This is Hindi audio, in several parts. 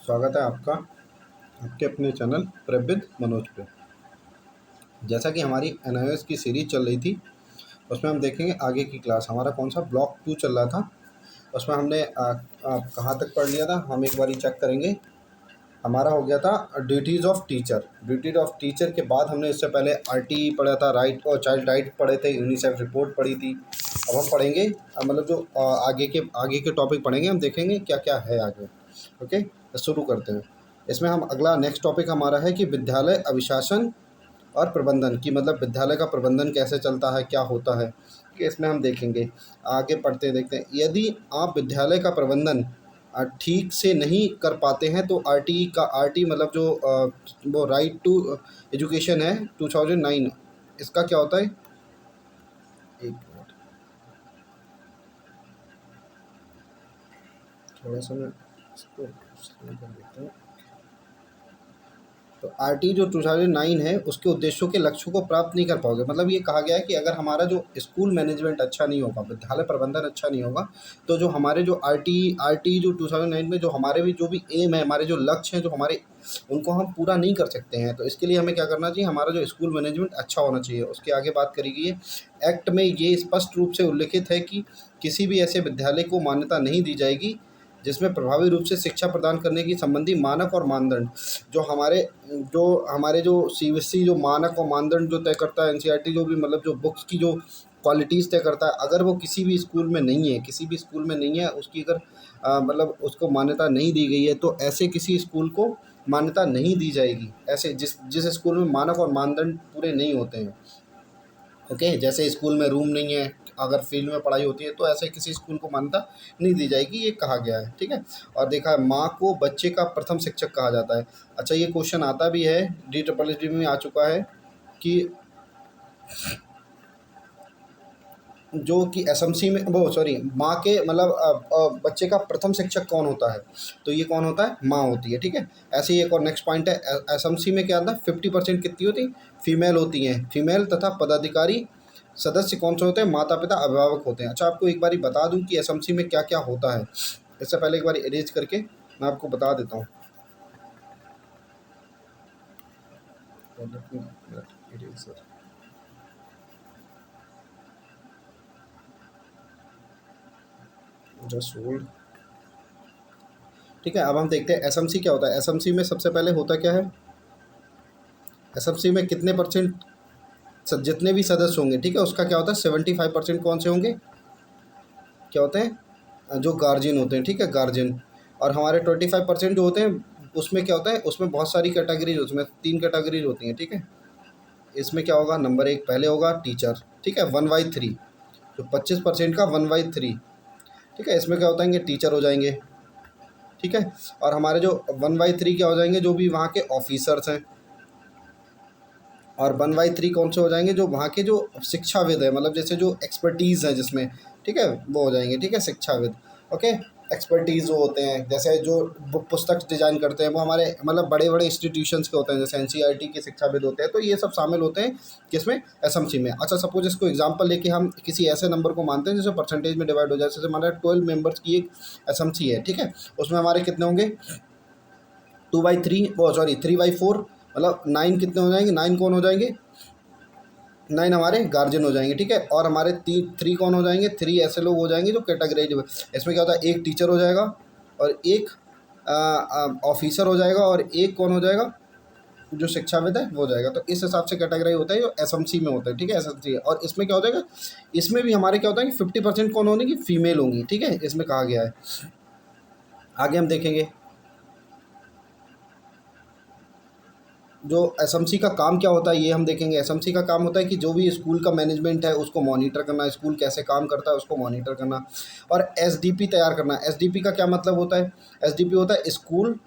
स्वागत है आपका आपके अपने चैनल प्रेप विद मनोज पे। जैसा कि हमारी एनआईएस की सीरीज चल रही थी, उसमें हम देखेंगे आगे की क्लास हमारा कौन सा ब्लॉक 2 चल रहा था। उसमें हमने कहाँ तक पढ़ लिया था, हम एक बारी चेक करेंगे। हमारा हो गया था duties of teacher. Duties of teacher के बाद हमने इससे पहले आरटीई पढ़ा था, राइट और चाइल्ड राइट पढ़े थे, यूनिसेफ रिपोर्ट पढ़ी थी। अब हम पढ़ेंगे मतलब जो आगे के टॉपिक पढ़ेंगे, हम देखेंगे क्या क्या है आगे। ओके, तो शुरू करते हैं। इसमें हम अगला नेक्स्ट टॉपिक हमारा है कि विद्यालय अभिशासन और प्रबंधन की, मतलब विद्यालय का प्रबंधन कैसे चलता है, क्या होता है, कि इसमें हम देखेंगे। आगे पढ़ते हैं, देखते हैं। यदि आप विद्यालय का प्रबंधन ठीक से नहीं कर पाते हैं तो आरटीई का, आरटी मतलब जो वो राइट टू एजुकेशन है 2009, इसका क्या होता है। एक मिनट, थोड़ा सा मैं इसको स्लो कर देता हूँ। तो आरटी जो 2009 है, उसके उद्देश्यों के लक्ष्यों को प्राप्त नहीं कर पाओगे। मतलब ये कहा गया है कि अगर हमारा जो स्कूल मैनेजमेंट अच्छा नहीं होगा, विद्यालय प्रबंधन अच्छा नहीं होगा, तो जो हमारे जो आरटी जो 2009 में जो हमारे भी जो भी एम है, हमारे जो लक्ष्य हैं जो हमारे, उनको हम पूरा नहीं कर सकते हैं। तो इसके लिए हमें क्या करना चाहिए, हमारा जो स्कूल मैनेजमेंट अच्छा होना चाहिए। उसके आगे बात करी गई है। एक्ट में ये स्पष्ट रूप से उल्लिखित है कि किसी भी ऐसे विद्यालय को मान्यता नहीं दी जाएगी जिसमें प्रभावी रूप से शिक्षा प्रदान करने की संबंधी मानक और मानदंड, जो सीबीएसई जो मानक और मानदंड जो तय करता है, एनसीईआरटी जो भी मतलब जो बुक्स की जो क्वालिटीज़ तय करता है, अगर वो किसी भी स्कूल में नहीं है, किसी भी स्कूल में नहीं है, उसकी अगर मतलब उसको मान्यता नहीं दी गई है, तो ऐसे किसी स्कूल को मान्यता नहीं दी जाएगी। ऐसे जिस जिस स्कूल में मानक और मानदंड पूरे नहीं होते हैं। ओके, जैसे स्कूल में रूम नहीं है, अगर फील्ड में पढ़ाई होती है, तो ऐसे किसी स्कूल को मान्यता नहीं दी जाएगी, ये कहा गया है। ठीक है। और देखा है, माँ को बच्चे का प्रथम शिक्षक कहा जाता है। अच्छा, ये क्वेश्चन आता भी है, DSSS में आ चुका है कि जो कि एसएमसी में, वो सॉरी, माँ के मतलब बच्चे का प्रथम शिक्षक कौन होता है, तो ये कौन होता है, माँ होती है। ठीक है। ऐसे ही एक और नेक्स्ट पॉइंट है, एसएमसी में क्या आता है, 50% कितनी होती, फीमेल होती हैं। फीमेल तथा पदाधिकारी सदस्य कौन से होते हैं, माता पिता अभिभावक होते हैं। अच्छा, आपको एक बारी बता दूं कि एसएमसी में क्या क्या होता है। इससे पहले एक बार इरेज करके मैं आपको बता देता हूँ। Just hold. ठीक है, अब हम देखते हैं एसएमसी क्या होता है। एसएमसी में सबसे पहले होता क्या है, एसएमसी में कितने परसेंट जितने भी सदस्य होंगे, ठीक है, उसका क्या होता है, 75% कौन से होंगे, क्या होते हैं, जो गार्जियन होते हैं। ठीक है, गार्जियन। और हमारे 25% जो होते हैं, उसमें क्या होता है, उसमें बहुत सारी कैटेगरीज, उसमें 3 कैटेगरीज होती हैं। ठीक है। इसमें क्या होगा, नंबर 1 पहले होगा टीचर। ठीक है, 1/3, जो 25% का 1/3। ठीक है, इसमें क्या होता है, टीचर हो जाएंगे। ठीक है। और हमारे जो 1/3 क्या हो जाएंगे, जो भी वहाँ के ऑफिसर्स हैं। और 1/3 कौन से हो जाएंगे, जो वहाँ के जो शिक्षाविद है, मतलब जैसे जो एक्सपर्टीज़ है जिसमें, ठीक है, वो हो जाएंगे। ठीक है, शिक्षाविद। ओके, एक्सपर्टीज़ वो होते हैं, जैसे जो पुस्तक डिजाइन करते हैं, वो हमारे मतलब बड़े बड़े इंस्टीट्यूशंस के होते हैं, जैसे एनसीईआरटी के शिक्षाविद होते हैं। तो ये सब शामिल होते हैं किसमें, एसएमसी में। अच्छा, सपोज इसको एग्जांपल लेके हम किसी ऐसे नंबर को मानते हैं जैसे परसेंटेज में डिवाइड हो जाए। जैसे हमारे 12 मेंबर्स की एक एसएमसी है। ठीक है, उसमें हमारे कितने होंगे, 2/3, वो सॉरी 3/4, मतलब 9 कितने हो जाएंगे, 9 कौन हो जाएंगे, 9 हमारे गार्जियन हो जाएंगे। ठीक है। और हमारे 3 कौन हो जाएंगे, 3 ऐसे लोग हो जाएंगे जो कैटेगराइज। इसमें क्या होता है, एक टीचर हो जाएगा और एक ऑफिसर हो जाएगा और एक कौन हो जाएगा, जो शिक्षाविद है वो हो जाएगा। तो इस हिसाब से कैटेगराइज होता है जो एसएमसी में होता है। ठीक है, एसएमसी है। और इसमें क्या हो जाएगा, इसमें भी हमारे क्या होता है कि 50% कौन होने की, फीमेल होंगी। ठीक है, इसमें कहा गया है। आगे हम देखेंगे जो एसएमसी का काम क्या होता है, ये हम देखेंगे। एसएमसी का काम होता है कि जो भी स्कूल का मैनेजमेंट है उसको मॉनिटर करना, स्कूल कैसे काम करता है उसको मॉनिटर करना, और एसडीपी तैयार करना। एसडीपी का क्या मतलब होता है, एसडीपी होता है स्कूल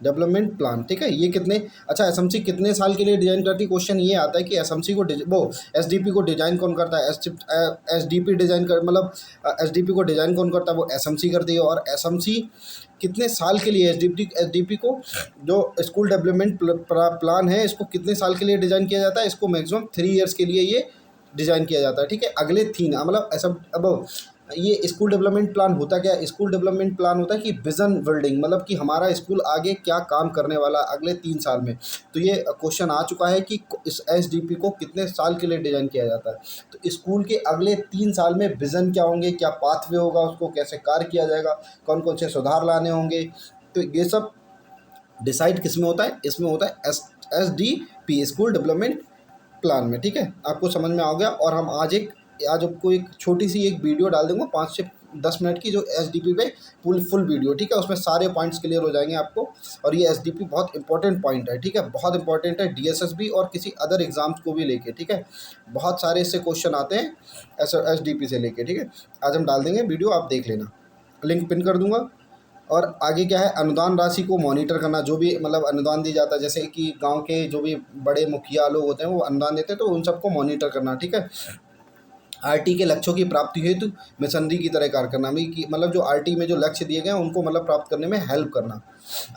डेवलपमेंट प्लान। ठीक है, ये कितने, अच्छा, एसएमसी कितने साल के लिए डिज़ाइन करती है, क्वेश्चन ये आता है कि एसएमसी को वो एसडीपी को डिज़ाइन कौन करता है, एसडीपी डिज़ाइन कर मतलब एसडीपी को डिज़ाइन कौन करता है, वो एसएमसी करती है। और एसएमसी कितने साल के लिए, एसडीपी को जो स्कूल डेवलपमेंट प्लान है, इसको कितने साल के लिए डिज़ाइन किया जाता है, इसको मैक्सिमम 3 ईयर्स के लिए ये डिज़ाइन किया जाता है, ठीक है। अगले 3 मतलब ऐसा अब ये स्कूल डेवलपमेंट प्लान होता क्या है? स्कूल डेवलपमेंट प्लान होता है कि विज़न बिल्डिंग, मतलब कि हमारा स्कूल आगे क्या काम करने वाला है अगले 3 साल में। तो ये क्वेश्चन आ चुका है कि इस एसडीपी को कितने साल के लिए डिज़ाइन किया जाता है। तो स्कूल के अगले 3 साल में विज़न क्या होंगे, क्या पाथवे होगा, उसको कैसे कार्य किया जाएगा, कौन-कौन से सुधार लाने होंगे। तो ये सब डिसाइड किस में होता है? इसमें होता है एसडीपी, स्कूल डेवलपमेंट प्लान में, ठीक है। आपको समझ में आ गया। और हम आज आपको एक छोटी सी एक वीडियो डाल दूंगा 5 से 10 मिनट की, जो एसडीपी पे फुल वीडियो, ठीक है। उसमें सारे पॉइंट्स क्लियर हो जाएंगे आपको। और ये एसडीपी बहुत इंपॉर्टेंट पॉइंट है, ठीक है, बहुत इंपॉर्टेंट है डीएसएसबी और किसी अदर एग्जाम्स को भी लेके, ठीक है। बहुत सारे इससे क्वेश्चन आते हैं एसडीपी से लेके, ठीक है। आज हम डाल देंगे वीडियो, आप देख लेना, लिंक पिन कर दूंगा। और आगे क्या है, अनुदान राशि को मॉनिटर करना, जो भी मतलब अनुदान दी जाता है, जैसे कि गांव के जो भी बड़े मुखिया लोग होते हैं वो अनुदान देते हैं, तो उन सबको मॉनिटर करना, ठीक है। आरटी के लक्ष्यों की प्राप्ति हेतु मिशनरी की तरह कार्य करना, मतलब जो आरटी में जो लक्ष्य दिए गए हैं उनको मतलब प्राप्त करने में हेल्प करना।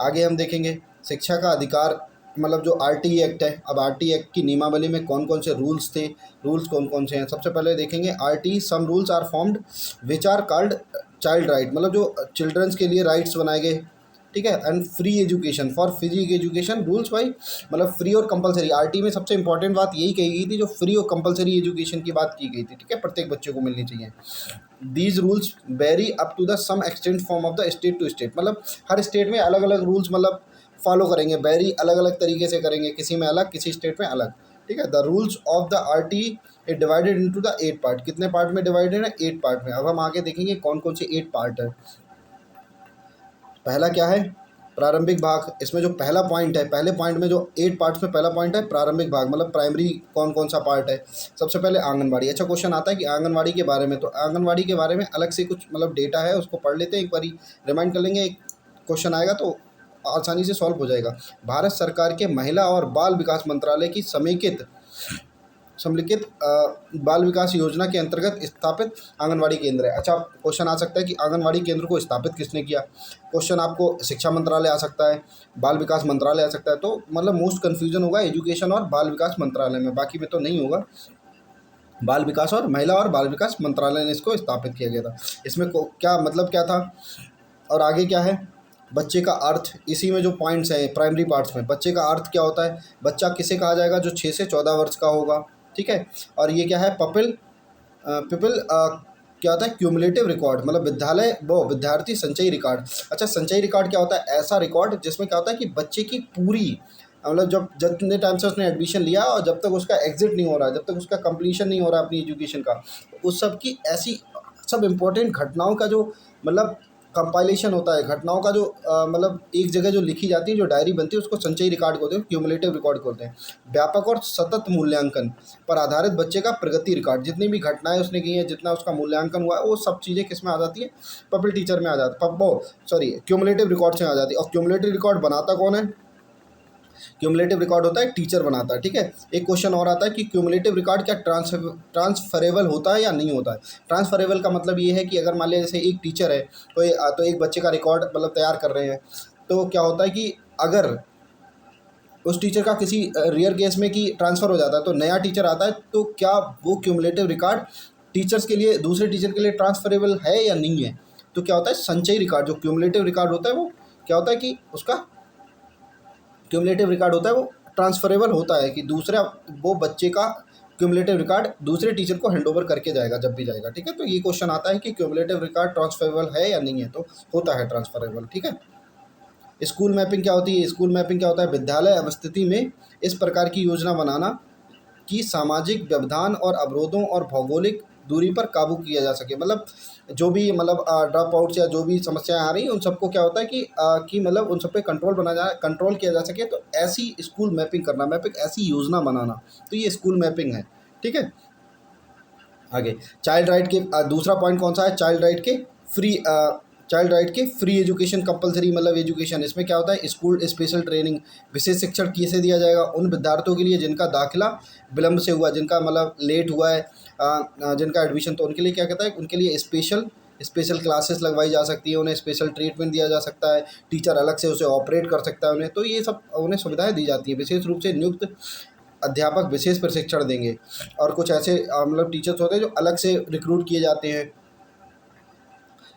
आगे हम देखेंगे शिक्षा का अधिकार, मतलब जो आरटी एक्ट है। अब आरटी एक्ट की नियमावली में कौन कौन से रूल्स थे, रूल्स कौन कौन से हैं। सबसे पहले देखेंगे RT some rules are formed which are called child right, मतलब जो चिल्ड्रंस के लिए राइट्स बनाए गए, ठीक है। And free education for physic education rules by, मतलब फ्री और कंपलसरी। आरटी में सबसे इंपॉर्टेंट बात यही कही गई थी, जो फ्री और कंपलसरी एजुकेशन की बात की गई थी, ठीक है, प्रत्येक बच्चे को मिलनी चाहिए। These rules vary up to the some extent from of the state to state, मतलब हर स्टेट में अलग अलग रूल्स मतलब फॉलो करेंगे, वेरी अलग अलग तरीके से करेंगे, किसी में अलग, किसी स्टेट में अलग, ठीक है। The rules of the RT is divided into the 8 part, कितने पार्ट में डिवाइडेड है? 8 पार्ट में। अब हम आगे देखेंगे कौन कौन से 8 पार्ट है। पहला क्या है? प्रारंभिक भाग। इसमें जो पहला पॉइंट है, पहले पॉइंट में जो 8 पार्ट्स में पहला पॉइंट है प्रारंभिक भाग, मतलब प्राइमरी कौन कौन सा पार्ट है। सबसे पहले आंगनवाड़ी। अच्छा क्वेश्चन आता है कि आंगनवाड़ी के बारे में, तो आंगनवाड़ी के बारे में अलग से कुछ मतलब डेटा है, उसको पढ़ लेते हैं, एक बारी रिमाइंड कर लेंगे, एक क्वेश्चन आएगा तो आसानी से सॉल्व हो जाएगा। भारत सरकार के महिला और बाल विकास मंत्रालय की सम्मिलित बाल विकास योजना के अंतर्गत स्थापित आंगनवाड़ी केंद्र है। अच्छा क्वेश्चन आ सकता है कि आंगनवाड़ी केंद्र को स्थापित किसने किया। क्वेश्चन आपको शिक्षा मंत्रालय आ सकता है, बाल विकास मंत्रालय आ सकता है, तो मतलब मोस्ट कन्फ्यूजन होगा एजुकेशन और बाल विकास मंत्रालय में, बाकी में तो नहीं होगा। बाल विकास और महिला और बाल विकास मंत्रालय ने इसको स्थापित किया गया था। इसमें क्या मतलब क्या था और आगे क्या है। बच्चे का अर्थ, इसी में जो पॉइंट्स हैं प्राइमरी पार्ट्स में, बच्चे का अर्थ क्या होता है, बच्चा किसे कहा जाएगा, जो 6 से 14 वर्ष का होगा, ठीक है। और ये क्या है, पीपल क्या होता है, क्यूमुलेटिव रिकॉर्ड, मतलब विद्यार्थी संचयी रिकॉर्ड। अच्छा संचयी रिकॉर्ड क्या होता है, ऐसा रिकॉर्ड जिसमें क्या होता है कि बच्चे की पूरी मतलब जब जितने टाइम से उसने एडमिशन लिया और जब तक उसका एग्जिट नहीं हो रहा, जब तक उसका कंप्लीशन नहीं हो रहा अपनी एजुकेशन का, उस सब की ऐसी सब इम्पोर्टेंट घटनाओं का जो मतलब कंपाइलेशन होता है, घटनाओं का जो मतलब एक जगह जो लिखी जाती है, जो डायरी बनती है, उसको संचयी रिकॉर्ड बोलते हैं, क्यूमुलेटिव रिकॉर्ड बोलते हैं। व्यापक और सतत मूल्यांकन पर आधारित बच्चे का प्रगति रिकॉर्ड, जितनी भी घटनाएं उसने की हैं, जितना उसका मूल्यांकन हुआ है, वो सब चीज़ें किस में आ जाती है, पपल टीचर में आ जाती, क्यूमुलेटिव रिकॉर्ड से आ जाती है। और क्यूमुलेटिव रिकॉर्ड बनाता कौन है, क्यूमुलेटिव रिकॉर्ड होता है टीचर बनाता है, ठीक है। एक क्वेश्चन और आता है कि क्यूमुलेटिव रिकॉर्ड क्या ट्रांसफरेबल होता है या नहीं होता है। ट्रांसफरेबल का मतलब ये है कि अगर मान लिया जैसे एक टीचर है तो एक बच्चे का रिकॉर्ड मतलब तैयार कर रहे हैं, तो क्या होता है कि अगर उस टीचर का किसी रेयर केस में कि ट्रांसफ़र हो जाता है तो नया टीचर आता है, तो क्या वो क्यूमुलेटिव रिकॉर्ड टीचर्स के लिए दूसरे टीचर के लिए ट्रांसफरेबल है या नहीं है। तो क्या होता है, संचयी रिकॉर्ड जो क्यूमुलेटिव रिकॉर्ड होता है वो क्या होता है कि उसका क्यूमुलेटिव रिकॉर्ड होता है वो ट्रांसफरेबल होता है, कि दूसरा वो बच्चे का क्यूमुलेटिव रिकॉर्ड दूसरे टीचर को हैंड ओवर करके जाएगा जब भी जाएगा, ठीक है। तो ये क्वेश्चन आता है कि क्यूमुलेटिव रिकॉर्ड ट्रांसफरेबल है या नहीं है, तो होता है ट्रांसफरेबल, ठीक है। स्कूल मैपिंग क्या होती है, स्कूल मैपिंग क्या होता है, विद्यालय अवस्थिति में इस प्रकार की योजना बनाना कि सामाजिक व्यवधान और अवरोधों और भौगोलिक दूरी पर काबू किया जा सके। मतलब जो भी मतलब ड्रॉप आउट्स या जो भी समस्याएं आ रही हैं उन सबको क्या होता है कि मतलब उन सब पे कंट्रोल किया जा सके, तो ऐसी स्कूल मैपिंग करना, मैपिंग ऐसी योजना बनाना, तो ये स्कूल मैपिंग है, ठीक है। आगे चाइल्ड राइट के दूसरा पॉइंट कौन सा है, चाइल्ड राइट के फ्री एजुकेशन कंपलसरी, मतलब एजुकेशन। इसमें क्या होता है, स्कूल स्पेशल ट्रेनिंग, विशेष शिक्षण कैसे दिया जाएगा उन विद्यार्थियों के लिए जिनका दाखिला विलंब से हुआ, जिनका मतलब लेट हुआ है, जिनका एडमिशन, तो उनके लिए क्या कहता है, उनके लिए स्पेशल क्लासेस लगवाई जा सकती है, उन्हें स्पेशल ट्रीटमेंट दिया जा सकता है, टीचर अलग से उसे ऑपरेट कर सकता है उन्हें, तो ये सब उन्हें सुविधाएं दी जाती है। विशेष रूप से नियुक्त अध्यापक विशेष प्रशिक्षण देंगे, और कुछ ऐसे मतलब टीचर्स होते हैं जो अलग से रिक्रूट किए जाते हैं,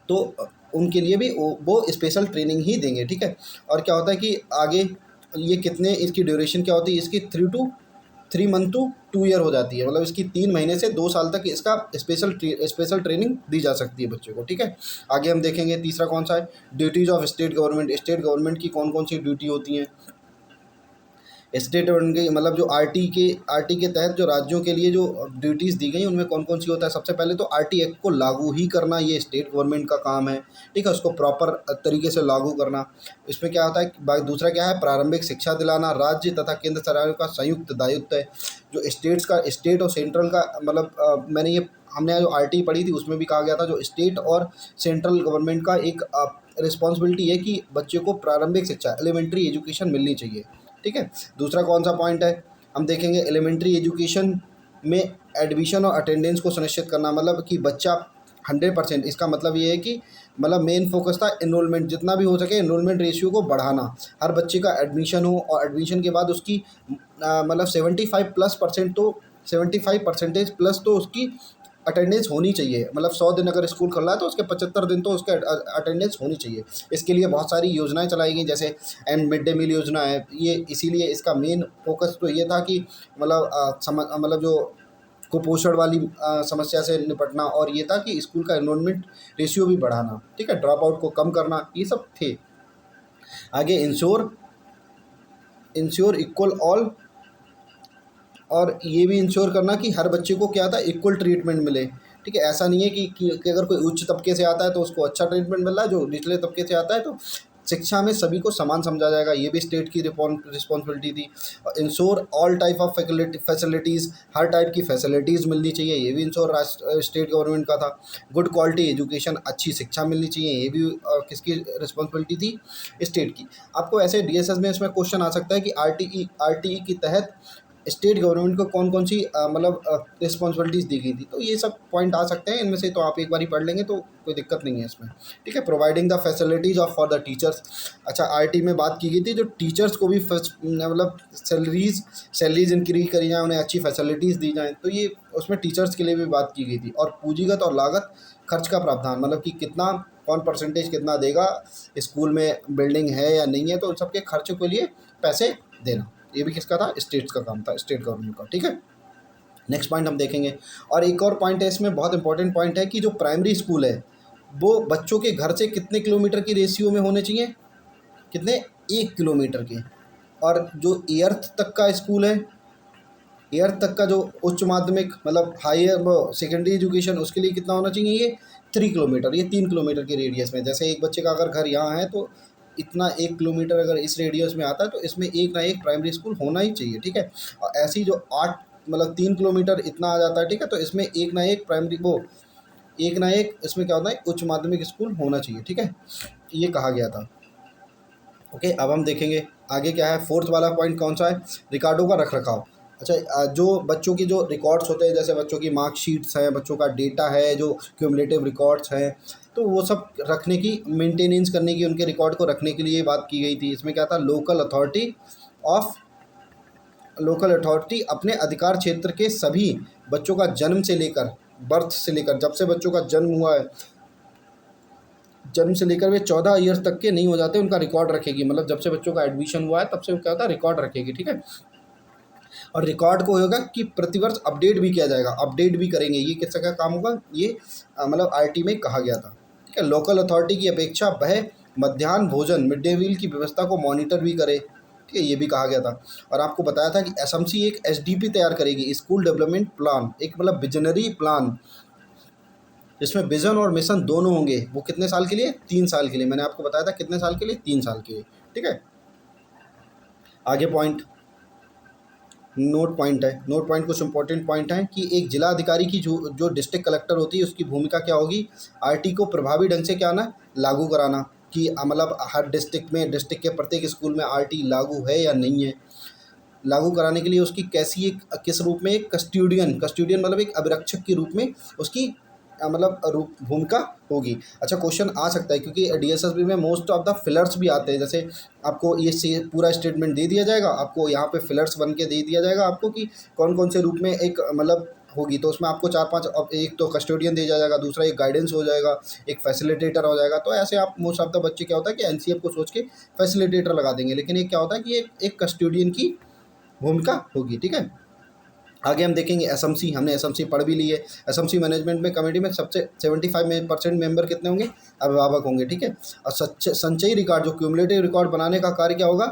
तो उनके लिए भी वो स्पेशल ट्रेनिंग ही देंगे, ठीक है। और क्या होता है कि आगे ये कितने, इसकी ड्यूरेशन क्या होती है, इसकी 3 मंथ टू 2 ईयर हो जाती है, मतलब इसकी 3 महीने से 2 साल तक इसका स्पेशल ट्रेनिंग दी जा सकती है बच्चे को, ठीक है। आगे हम देखेंगे तीसरा कौन सा है, duties of state government. State government की कौन कौन सी ड्यूटी होती हैं। स्टेट गवर्नमेंट के मतलब जो आरटी के तहत जो राज्यों के लिए जो ड्यूटीज़ दी गई उनमें कौन कौन सी होता है। सबसे पहले तो आरटी एक्ट को लागू ही करना, ये स्टेट गवर्नमेंट का काम है, ठीक है, उसको प्रॉपर तरीके से लागू करना। इसमें क्या होता है, दूसरा क्या है, प्रारंभिक शिक्षा दिलाना राज्य तथा केंद्र सरकारों का संयुक्त दायित्व है। जो स्टेट और सेंट्रल का मतलब हमने जो आरटी पढ़ी थी उसमें भी कहा गया था, जो स्टेट और सेंट्रल गवर्नमेंट का एक रिस्पॉन्सिबिलिटी है कि बच्चे को प्रारंभिक शिक्षा एलिमेंट्री एजुकेशन मिलनी चाहिए, ठीक है। दूसरा कौन सा पॉइंट है, हम देखेंगे एलिमेंट्री एजुकेशन में एडमिशन और अटेंडेंस को सुनिश्चित करना, मतलब कि बच्चा 100%, इसका मतलब ये है कि मतलब मेन फोकस था एनरोलमेंट, जितना भी हो सके एनरोलमेंट रेशियो को बढ़ाना, हर बच्चे का एडमिशन हो, और एडमिशन के बाद उसकी मतलब 75% प्लस तो उसकी अटेंडेंस होनी चाहिए। मतलब 100 दिन अगर स्कूल खुल रहा है तो उसके 75 दिन तो उसके अटेंडेंस होनी चाहिए। इसके लिए बहुत सारी योजनाएं चलाई गई, जैसे मिड डे मील योजना है, ये इसीलिए इसका मेन फोकस तो ये था कि मतलब जो कुपोषण वाली समस्या से निपटना, और ये था कि स्कूल का एनरोलमेंट रेशियो भी बढ़ाना, ठीक है, ड्रॉप आउट को कम करना, ये सब थे। आगे इंश्योर इक्वल ऑल, और ये भी इंश्योर करना कि हर बच्चे को क्या था, इक्वल ट्रीटमेंट मिले, ठीक है। ऐसा नहीं है कि अगर कोई उच्च तबके से आता है तो उसको अच्छा ट्रीटमेंट मिल रहा है, जो निचले तबके से आता है तो शिक्षा में सभी को समान समझा जाएगा, ये भी स्टेट की रिस्पॉन्सिबिलिटी थी। Ensure all type of facilities, her type की फैसिलिटीज़ मिलनी चाहिए, ये भी इंश्योर स्टेट गवर्नमेंट का था। गुड क्वालिटी एजुकेशन, अच्छी शिक्षा मिलनी चाहिए, ये भी किसकी रिस्पॉन्सिबिलिटी थी, स्टेट की। आपको ऐसे डीएसएस में इसमें क्वेश्चन आ सकता है कि आरटीई के तहत स्टेट गवर्नमेंट को कौन कौन सी मतलब रिस्पॉन्सिबिलिटीज़ दी गई थी, तो ये सब पॉइंट आ सकते हैं इनमें से, तो आप एक बार ही पढ़ लेंगे तो कोई दिक्कत नहीं है इसमें, ठीक है। Providing the facilities of for the teachers. अच्छा, आरटी में बात की गई थी जो टीचर्स को भी मतलब सैलरीज इंक्रीज करी जाए, उन्हें अच्छी फैसिलिटीज़ दी जाएँ, तो ये उसमें टीचर्स के लिए भी बात की गई थी। और पूंजीगत और लागत खर्च का प्रावधान, मतलब कि कितना कौन परसेंटेज कितना देगा, स्कूल में बिल्डिंग है या नहीं है, तो उन सबके खर्चों के लिए पैसे देना, ये भी किसका था, स्टेट्स का काम था, स्टेट गवर्नमेंट का, ठीक है। नेक्स्ट पॉइंट हम देखेंगे, और एक और पॉइंट है इसमें, बहुत इंपॉर्टेंट पॉइंट है कि जो प्राइमरी स्कूल है वो बच्चों के घर से कितने किलोमीटर की रेशियो में होने चाहिए, कितने, 1 किलोमीटर के। और जो एर्थ तक का स्कूल है, एर्थ तक का जो उच्च माध्यमिक मतलब हायर सेकेंडरी एजुकेशन, उसके लिए कितना होना चाहिए, ये 3 किलोमीटर, ये 3 किलोमीटर के रेडियस में। जैसे एक बच्चे का अगर घर यहाँ है तो इतना 1 किलोमीटर अगर इस रेडियस में आता है तो इसमें एक ना एक प्राइमरी स्कूल होना ही चाहिए, ठीक है। और ऐसी जो 8 मतलब 3 किलोमीटर इतना आ जाता है, ठीक है, तो इसमें एक ना एक प्राइमरी एक ना एक इसमें क्या होता है, उच्च माध्यमिक स्कूल होना चाहिए, ठीक है, ये कहा गया था। ओके, अब हम देखेंगे आगे क्या है, फोर्थ वाला पॉइंट कौन सा है, रिकॉर्डों का रख रखाव। अच्छा, जो बच्चों की जो रिकॉर्ड्स होते हैं, जैसे बच्चों की मार्कशीट्स हैं, बच्चों का डेटा है, जो क्यूमुलेटिव रिकॉर्ड्स हैं, तो वो सब रखने की, मेंटेनेंस करने की, उनके रिकॉर्ड को रखने के लिए बात की गई थी। इसमें क्या था, लोकल अथॉरिटी अपने अधिकार क्षेत्र के सभी बच्चों का जन्म से लेकर, बर्थ से लेकर, जब से बच्चों का जन्म हुआ है, जन्म से लेकर वे 14 ईयर्स तक के नहीं हो जाते, उनका रिकॉर्ड रखेगी। मतलब जब से बच्चों का एडमिशन हुआ है तब से वो क्या होता है, रिकॉर्ड रखेगी, ठीक है। और रिकॉर्ड को होगा कि प्रतिवर्ष अपडेट भी किया जाएगा, अपडेट भी करेंगे, ये किसका का काम होगा, ये मतलब आरटी में कहा गया था, ठीक है। लोकल अथॉरिटी की अपेक्षा वह मध्याह्न भोजन, मिड डे मील की व्यवस्था को मॉनिटर भी करे, ठीक है, ये भी कहा गया था। और आपको बताया था कि एसएमसी एक एसडीपी तैयार करेगी, स्कूल डेवलपमेंट प्लान, एक मतलब विजनरी प्लान, जिसमें विजन और मिशन दोनों होंगे। वो कितने साल के लिए, 3 साल के लिए, मैंने आपको बताया था कितने साल के लिए, 3 साल के लिए, ठीक है। आगे पॉइंट नोट पॉइंट है, नोट पॉइंट कुछ इंपॉर्टेंट पॉइंट हैं कि एक जिला अधिकारी की जो डिस्ट्रिक्ट कलेक्टर होती है उसकी भूमिका क्या होगी, आरटी को प्रभावी ढंग से क्या ना लागू कराना, कि मतलब हर डिस्ट्रिक्ट में, डिस्ट्रिक्ट के प्रत्येक स्कूल में आरटी लागू है या नहीं है। लागू कराने के लिए उसकी कैसी एक किस रूप में, एक कस्टोडियन मतलब एक अभिरक्षक के रूप में उसकी मतलब भूमिका होगी। अच्छा, क्वेश्चन आ सकता है क्योंकि डीएसएसबी में मोस्ट ऑफ द फिलर्स भी आते हैं। जैसे आपको ये पूरा स्टेटमेंट दे दिया जाएगा, आपको यहाँ पे फिलर्स बन के दे दिया जाएगा आपको कि कौन कौन से रूप में एक मतलब होगी। तो उसमें आपको 4-5, अब एक तो कस्टोडियन दिया जाएगा, दूसरा एक गाइडेंस हो जाएगा, एक फैसिलिटेटर हो जाएगा। तो ऐसे आप मोस्ट ऑफ द बच्चे क्या होता है कि एनसीएफ को सोच के फैसिलिटेटर लगा देंगे, लेकिन एक क्या होता है कि एक कस्टोडियन की भूमिका होगी। ठीक है, आगे हम देखेंगे एसएमसी। हमने एसएमसी पढ़ भी ली है। एसएमसी मैनेजमेंट में कमेटी में सबसे 75% मेंबर कितने होंगे? अभिभावक होंगे। ठीक है, और संचयी रिकॉर्ड, जो क्यूमुलेटिव रिकॉर्ड बनाने का कार्य क्या होगा?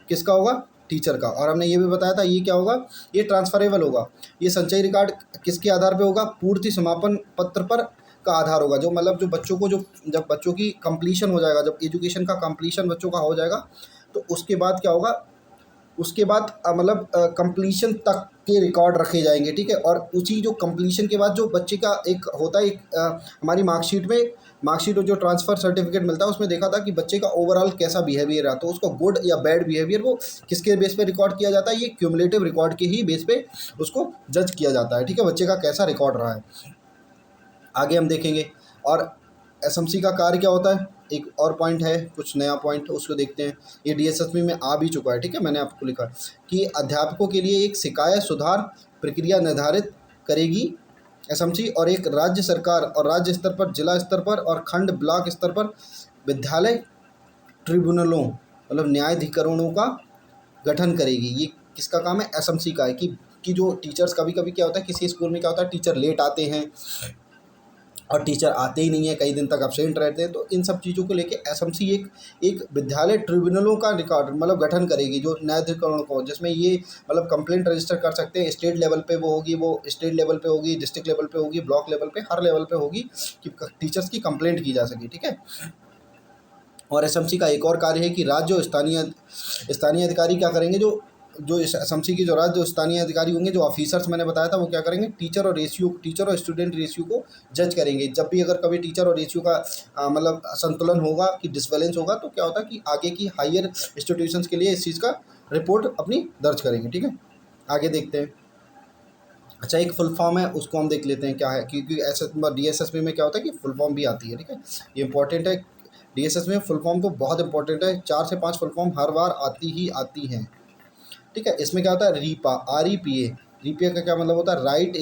किसका होगा? टीचर का। और हमने ये भी बताया था ये क्या होगा? ये ट्रांसफरेबल होगा। ये संचयी रिकॉर्ड किसके आधार पर होगा? पूर्ति समापन पत्र पर का आधार होगा। जो मतलब जो बच्चों को जो जब बच्चों की कंप्लीशन हो जाएगा, जब एजुकेशन का कंप्लीशन बच्चों का हो जाएगा, तो उसके बाद क्या होगा? उसके बाद मतलब कंप्लीशन तक के रिकॉर्ड रखे जाएंगे। ठीक है, और उसी जो कंप्लीशन के बाद जो बच्चे का एक होता है, एक हमारी मार्कशीट और जो ट्रांसफ़र सर्टिफिकेट मिलता है उसमें देखा था कि बच्चे का ओवरऑल कैसा बिहेवियर रहा, तो उसको गुड या बैड बिहेवियर वो किसके बेस पे रिकॉर्ड किया जाता है? ये क्यूमुलेटिव रिकॉर्ड के ही बेस पे उसको जज किया जाता है। ठीक है, बच्चे का कैसा रिकॉर्ड रहा है, आगे हम देखेंगे। और एसएमसी का कार्य क्या होता है? एक और पॉइंट है, कुछ नया पॉइंट, उसको देखते हैं। ये डीएसएसबी में आ भी चुका है। ठीक है, मैंने आपको लिखा कि अध्यापकों के लिए एक शिकायत सुधार प्रक्रिया निर्धारित करेगी एसएमसी, और एक राज्य सरकार और राज्य स्तर पर, जिला स्तर पर और खंड ब्लॉक स्तर पर विद्यालय ट्रिब्यूनलों मतलब न्यायाधिकरणों का गठन करेगी। ये किसका काम है? एसएमसी का है। कि जो टीचर्स, कभी कभी क्या होता है किसी स्कूल में क्या होता है, टीचर लेट आते हैं और टीचर आते ही नहीं है, कई दिन तक एब्सेंट रहते हैं। तो इन सब चीज़ों को लेके एसएमसी एक विद्यालय ट्रिब्यूनलों का रिकॉर्ड मतलब गठन करेगी, जो न्यायाधिकरणों को, जिसमें ये मतलब कंप्लेंट रजिस्टर कर सकते हैं। स्टेट लेवल पे वो होगी, वो स्टेट लेवल पे होगी, डिस्ट्रिक्ट लेवल पे होगी, ब्लॉक लेवल पे, हर लेवल पे होगी कि टीचर्स की कंप्लेंट की जा सके। ठीक है, और एसएमसी का एक और कार्य है कि राज्य और स्थानीय अधिकारी क्या करेंगे? जो इस एसएमसी की जो राज्य स्थानीय अधिकारी होंगे, जो ऑफिसर्स मैंने बताया था, वो क्या करेंगे? टीचर और स्टूडेंट रेशियो को जज करेंगे। जब भी अगर कभी टीचर और रेशियो का मतलब असंतुलन होगा, कि डिसबैलेंस होगा, तो क्या होता है कि आगे की हायर इंस्टीट्यूशंस के लिए इस चीज़ का रिपोर्ट अपनी दर्ज करेंगे। ठीक है, आगे देखते हैं। अच्छा, एक फुल फॉर्म है, उसको हम देख लेते हैं क्या है, क्योंकि ऐसे डीएसएसबी में क्या होता है कि फुल फॉर्म भी आती है। ठीक है, ये इंपॉर्टेंट है। डीएसएस में फुल फॉर्म तो बहुत इंपॉर्टेंट है, 4 से 5 फुल फॉर्म हर बार आती हैं। ठीक है, इसमें क्या होता है? रीपा, REPA। रीपा का क्या मतलब होता है? Right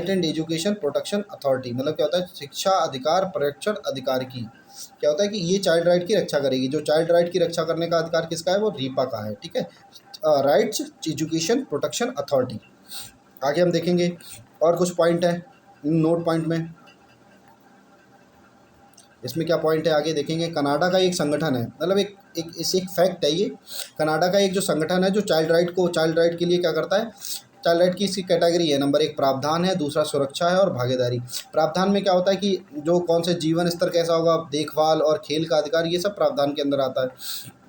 and education protection authority. मतलब क्या होता है? शिक्षा अधिकार परिरक्षण अधिकार की। क्या होता है कि ये चाइल्ड राइट की रक्षा करेगी। जो चाइल्ड राइट की रक्षा करने का अधिकार किसका है? वो रीपा का है। ठीक है, राइट्स एजुकेशन प्रोटेक्शन अथॉरिटी। आगे हम देखेंगे और कुछ पॉइंट है नोट पॉइंट में। इसमें क्या पॉइंट है, आगे देखेंगे। कनाडा का एक संगठन है, मतलब एक फैक्ट है ये। कनाडा का एक जो संगठन है जो चाइल्ड राइट के लिए क्या करता है? चाइल्ड राइट की इसकी कैटेगरी है, नंबर 1 प्रावधान है, दूसरा सुरक्षा है और भागीदारी। प्रावधान में क्या होता है कि जो कौन से जीवन स्तर कैसा होगा, देखभाल और खेल का अधिकार, ये सब प्रावधान के अंदर आता है।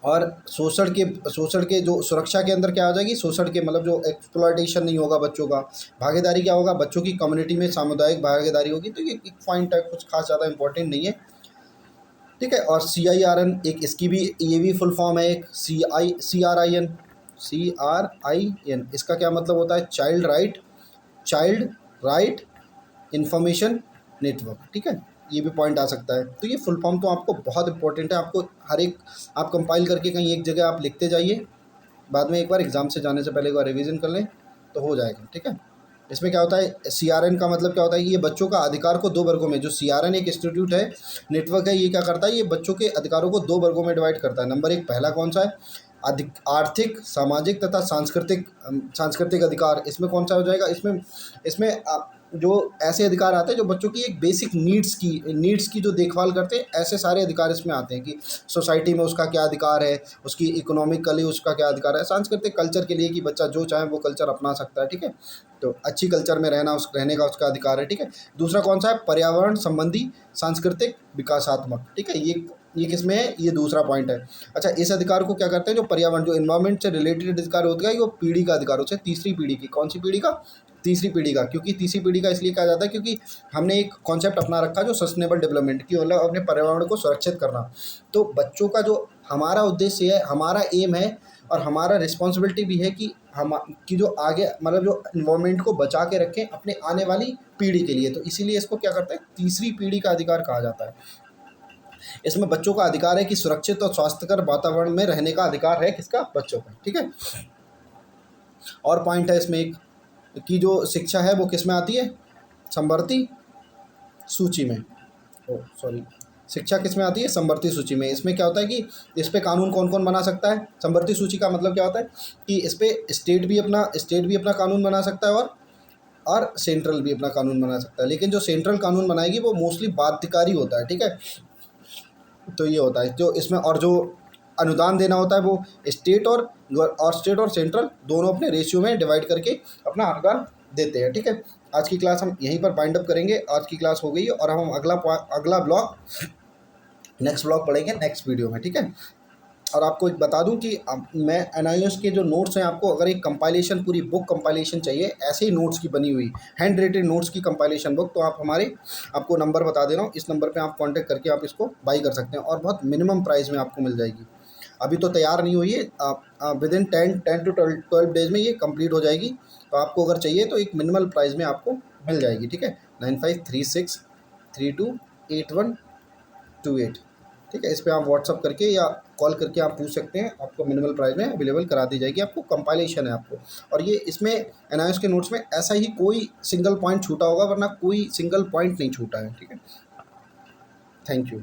और शोषण के जो सुरक्षा के अंदर क्या आ जाएगी? शोषण के मतलब जो एक्सप्लॉयटेशन नहीं होगा बच्चों का। भागीदारी क्या होगा? बच्चों की कम्युनिटी में सामुदायिक भागीदारी होगी। तो ये एक पॉइंट है, कुछ खास ज़्यादा इंपॉर्टेंट नहीं है। ठीक है, और CIRN एक, इसकी भी ये भी फुल फॉर्म है। एक CRIN। इसका क्या मतलब होता है? Child right information network. ठीक है, ये भी पॉइंट आ सकता है। तो ये फुल फॉर्म तो आपको बहुत इंपॉर्टेंट है, आपको हर एक आप कंपाइल करके कहीं एक जगह आप लिखते जाइए, बाद में एक बार एग्ज़ाम से जाने से पहले एक बार रिवीजन कर लें तो हो जाएगा। ठीक है, इसमें क्या होता है? CRN का मतलब क्या होता है कि ये बच्चों का अधिकार को 2 वर्गों में, जो CRN एक इंस्टीट्यूट है, नेटवर्क है, ये क्या करता है? ये बच्चों के अधिकारों को 2 वर्गों में डिवाइड करता है। नंबर 1 पहला कौन सा है? आर्थिक, सामाजिक तथा सांस्कृतिक अधिकार। इसमें कौन सा हो जाएगा? इसमें जो ऐसे अधिकार आते हैं जो बच्चों की एक बेसिक नीड्स की जो देखभाल करते हैं, ऐसे सारे अधिकार इसमें आते हैं कि सोसाइटी में उसका क्या अधिकार है, उसकी इकोनॉमिकली उसका क्या अधिकार है, सांस्कृतिक कल्चर के लिए कि बच्चा जो चाहे वो कल्चर अपना सकता है। ठीक है, तो अच्छी कल्चर में रहने का उसका अधिकार है। ठीक है, दूसरा कौन सा है? पर्यावरण संबंधी सांस्कृतिक विकासात्मक। ठीक है, ये किसमें है? ये दूसरा पॉइंट है। अच्छा, इस अधिकार को क्या करते हैं? जो पर्यावरण, जो इन्वायरमेंट से रिलेटेड अधिकार होता है, वो पीढ़ी का अधिकार होता है, तीसरी पीढ़ी की। कौन सी पीढ़ी का? तीसरी पीढ़ी का। क्योंकि तीसरी पीढ़ी का इसलिए कहा जाता है क्योंकि हमने एक कॉन्सेप्ट अपना रखा जो सस्टेनेबल डेवलपमेंट की, मतलब अपने पर्यावरण को सुरक्षित करना। तो बच्चों का जो हमारा उद्देश्य है, हमारा एम है और हमारा रिस्पॉन्सिबिलिटी भी है कि हम की जो आगे मतलब जो इन्वायरमेंट को बचा के रखें अपने आने वाली पीढ़ी के लिए। तो इसीलिए इसको क्या करते हैं, तीसरी पीढ़ी का अधिकार कहा जाता है। इसमें बच्चों का अधिकार है कि सुरक्षित और स्वास्थ्यकर वातावरण में रहने का अधिकार है किसका, बच्चों का, ठीक है। और पॉइंट है इसमें एक कि जो शिक्षा है वो किस में आती है, समवर्ती सूची में, ओ सॉरी, शिक्षा किस में आती है, समवर्ती सूची में। इसमें क्या होता है कि इस पे कानून कौन कौन बना सकता है, समवर्ती सूची का मतलब क्या होता है कि इस पे स्टेट भी अपना कानून बना सकता है और सेंट्रल भी अपना कानून बना सकता है। लेकिन जो सेंट्रल कानून बनाएगी वो मोस्टली बाध्यकारी होता है, ठीक है। तो ये होता है जो इसमें, और जो अनुदान देना होता है वो स्टेट स्टेट और सेंट्रल दोनों अपने रेशियो में डिवाइड करके अपना अनुदान देते हैं, ठीक है। आज की क्लास हम यहीं पर बाइंड अप करेंगे। आज की क्लास हो गई है और हम अगला ब्लॉग नेक्स्ट ब्लॉग पढ़ेंगे नेक्स्ट वीडियो में, ठीक है। और आपको एक बता दूं कि मैं एनआईएस के जो नोट्स हैं, आपको अगर एक कंपाइलेशन, पूरी बुक कंपाइलेशन चाहिए ऐसे ही नोट्स की बनी हुई हैंड रेटेड नोट्स की कंपाइलेशन बुक, तो आप आपको नंबर बता दे रहा हूँ, इस नंबर पे आप कांटेक्ट करके आप इसको बाई कर सकते हैं और बहुत मिनिमम प्राइस में आपको मिल जाएगी। अभी तो तैयार नहीं हुई है, विद इन 10 to 12 डेज में ये कंप्लीट हो जाएगी। तो आपको अगर चाहिए तो एक मिनिमल प्राइस में आपको मिल जाएगी, ठीक है। 9536328128, ठीक है। इस पे आप व्हाट्सअप करके या कॉल करके आप पूछ सकते हैं, आपको मिनिमल प्राइस में अवेलेबल करा दी जाएगी। आपको कंपाइलेशन है आपको, और ये इसमें एनआईएस के नोट्स में ऐसा ही कोई सिंगल पॉइंट छूटा होगा, वरना कोई सिंगल पॉइंट नहीं छूटा है, ठीक है। Thank you.